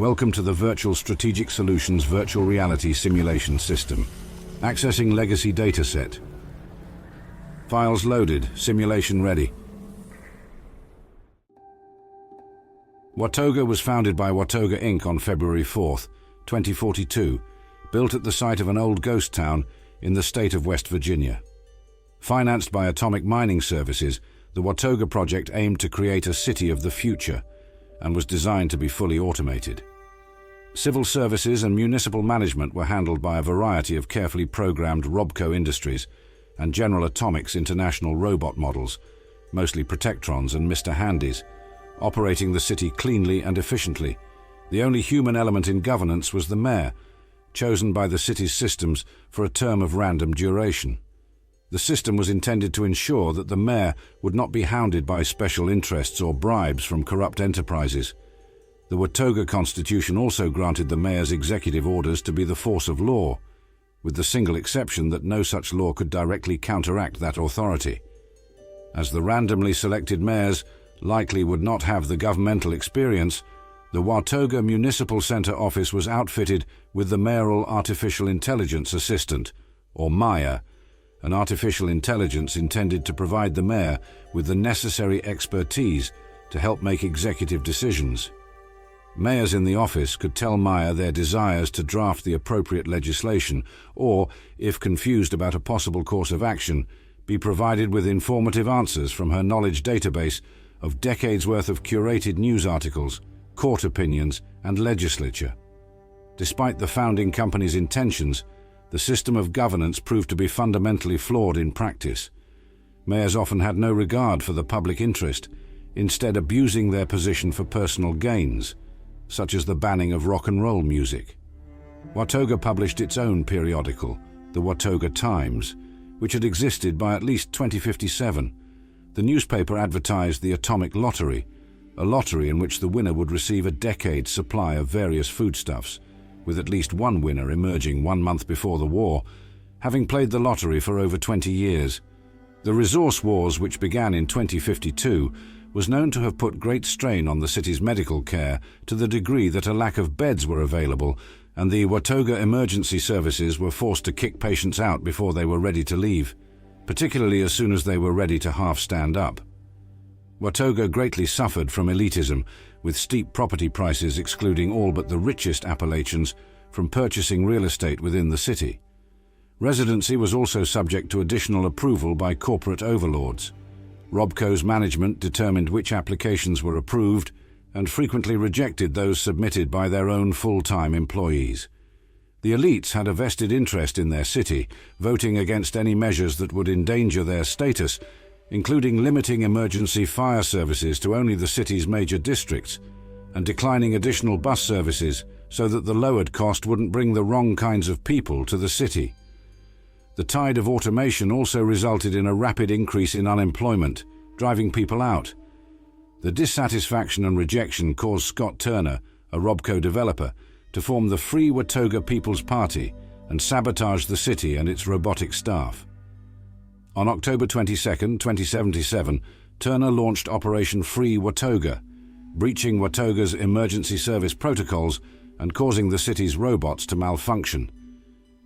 Welcome to the Virtual Strategic Solutions Virtual Reality Simulation System. Accessing legacy dataset. Files loaded, simulation ready. Watoga was founded by Watoga Inc. on February 4, 2042, built at the site of an old ghost town in the state of West Virginia. Financed by Atomic Mining Services, the Watoga project aimed to create a city of the future and was designed to be fully automated. Civil services and municipal management were handled by a variety of carefully programmed RobCo Industries and General Atomics international robot models, mostly Protectrons and Mr. Handys, operating the city cleanly and efficiently. The only human element in governance was the mayor, chosen by the city's systems for a term of random duration. The system was intended to ensure that the mayor would not be hounded by special interests or bribes from corrupt enterprises. The Watoga Constitution also granted the mayor's executive orders to be the force of law, with the single exception that no such law could directly counteract that authority. As the randomly selected mayors likely would not have the governmental experience, the Watoga Municipal Center office was outfitted with the Mayoral Artificial Intelligence Assistant, or MAIA, an artificial intelligence intended to provide the mayor with the necessary expertise to help make executive decisions. Mayors in the office could tell MAIA their desires to draft the appropriate legislation or, if confused about a possible course of action, be provided with informative answers from her knowledge database of decades worth of curated news articles, court opinions, and legislature. Despite the founding company's intentions, the system of governance proved to be fundamentally flawed in practice. Mayors often had no regard for the public interest, instead abusing their position for personal gains, such as the banning of rock and roll music. Watoga published its own periodical, the Watoga Times, which had existed by at least 2057. The newspaper advertised the Atomic Lottery, a lottery in which the winner would receive a decade's supply of various foodstuffs, with at least one winner emerging 1 month before the war, having played the lottery for over 20 years. The resource wars, which began in 2052, was known to have put great strain on the city's medical care to the degree that a lack of beds were available, and the Watoga emergency services were forced to kick patients out before they were ready to leave, particularly as soon as they were ready to half stand up. Watoga greatly suffered from elitism, with steep property prices excluding all but the richest Appalachians from purchasing real estate within the city. Residency was also subject to additional approval by corporate overlords. RobCo's management determined which applications were approved and frequently rejected those submitted by their own full-time employees. The elites had a vested interest in their city, voting against any measures that would endanger their status, including limiting emergency fire services to only the city's major districts and declining additional bus services so that the lowered cost wouldn't bring the wrong kinds of people to the city. The tide of automation also resulted in a rapid increase in unemployment, driving people out. The dissatisfaction and rejection caused Scott Turner, a RobCo developer, to form the Free Watoga People's Party and sabotage the city and its robotic staff. On October 22, 2077, Turner launched Operation Free Watoga, breaching Watoga's emergency service protocols and causing the city's robots to malfunction.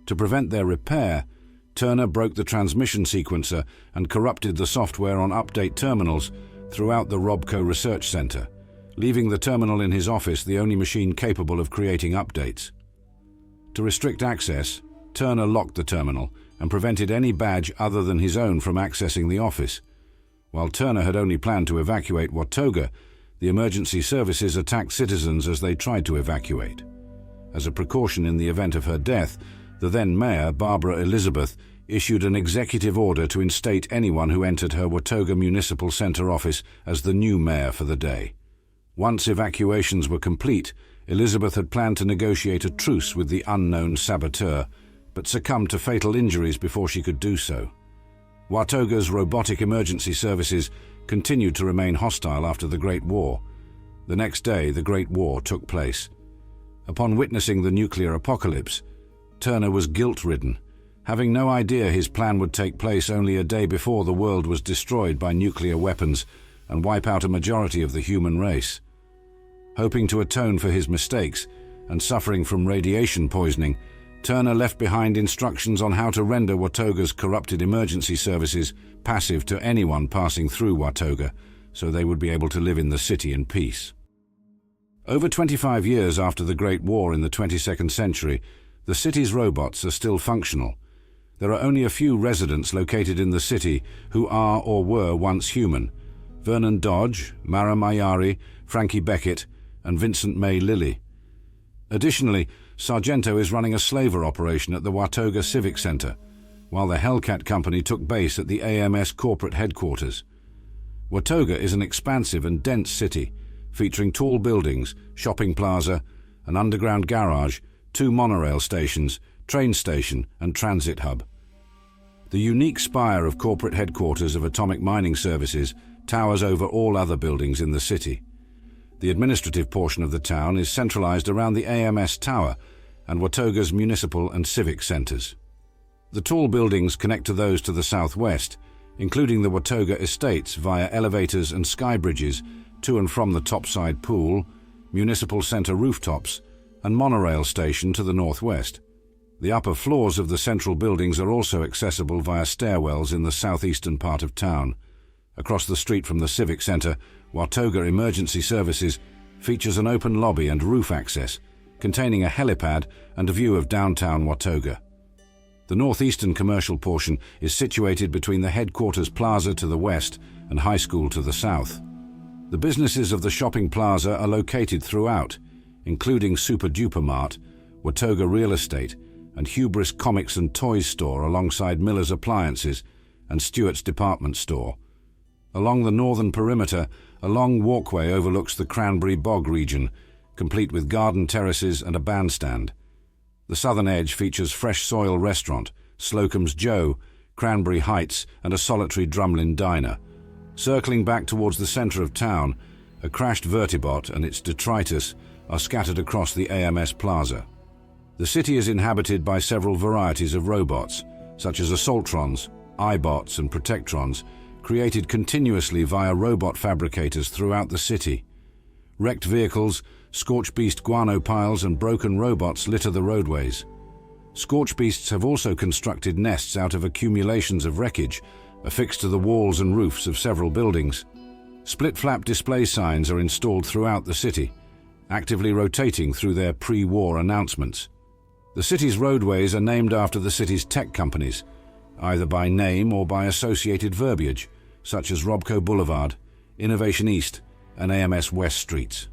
To prevent their repair, Turner broke the transmission sequencer and corrupted the software on update terminals throughout the RobCo Research Center, leaving the terminal in his office the only machine capable of creating updates. To restrict access, Turner locked the terminal and prevented any badge other than his own from accessing the office. While Turner had only planned to evacuate Watoga, the emergency services attacked citizens as they tried to evacuate. As a precaution in the event of her death, the then mayor, Barbara Elizabeth, issued an executive order to instate anyone who entered her Watoga Municipal Center office as the new mayor for the day. Once evacuations were complete, Elizabeth had planned to negotiate a truce with the unknown saboteur, but succumbed to fatal injuries before she could do so. Watoga's robotic emergency services continued to remain hostile after the Great War. The next day, the Great War took place. Upon witnessing the nuclear apocalypse, Turner was guilt-ridden, having no idea his plan would take place only a day before the world was destroyed by nuclear weapons and wipe out a majority of the human race. Hoping to atone for his mistakes and suffering from radiation poisoning, Turner left behind instructions on how to render Watoga's corrupted emergency services passive to anyone passing through Watoga, so they would be able to live in the city in peace. Over 25 years after the Great War in the 22nd century, the city's robots are still functional. There are only a few residents located in the city who are or were once human: Vernon Dodge, Mara Mayari, Frankie Beckett, and Vincent May Lilly. Additionally, Sargento is running a slaver operation at the Watoga Civic Center, while the Hellcat Company took base at the AMS corporate headquarters. Watoga is an expansive and dense city, featuring tall buildings, shopping plaza, an underground garage, 2 monorail stations, train station, and transit hub. The unique spire of corporate headquarters of Atomic Mining Services towers over all other buildings in the city. The administrative portion of the town is centralized around the AMS Tower and Watoga's municipal and civic centers. The tall buildings connect to those to the southwest, including the Watoga Estates via elevators and sky bridges to and from the topside pool, municipal center rooftops, and monorail station to the northwest. The upper floors of the central buildings are also accessible via stairwells in the southeastern part of town. Across the street from the Civic Center, Watoga Emergency Services features an open lobby and roof access, containing a helipad and a view of downtown Watoga. The northeastern commercial portion is situated between the headquarters plaza to the west and high school to the south. The businesses of the shopping plaza are located throughout, including Super Duper Mart, Watoga Real Estate, and Hubris Comics and Toys Store alongside Miller's Appliances and Stewart's Department Store. Along the northern perimeter, a long walkway overlooks the Cranberry Bog region, complete with garden terraces and a bandstand. The southern edge features Fresh Soil Restaurant, Slocum's Joe, Cranberry Heights, and a solitary drumlin diner. Circling back towards the center of town, a crashed vertibot and its detritus are scattered across the AMS Plaza. The city is inhabited by several varieties of robots, such as Assaultrons, iBots, and Protectrons, created continuously via robot fabricators throughout the city. Wrecked vehicles, scorch beast guano piles, and broken robots litter the roadways. Scorch beasts have also constructed nests out of accumulations of wreckage, affixed to the walls and roofs of several buildings. Split-flap display signs are installed throughout the city, actively rotating through their pre-war announcements. The city's roadways are named after the city's tech companies, either by name or by associated verbiage, such as RobCo Boulevard, Innovation East, and AMS West Streets.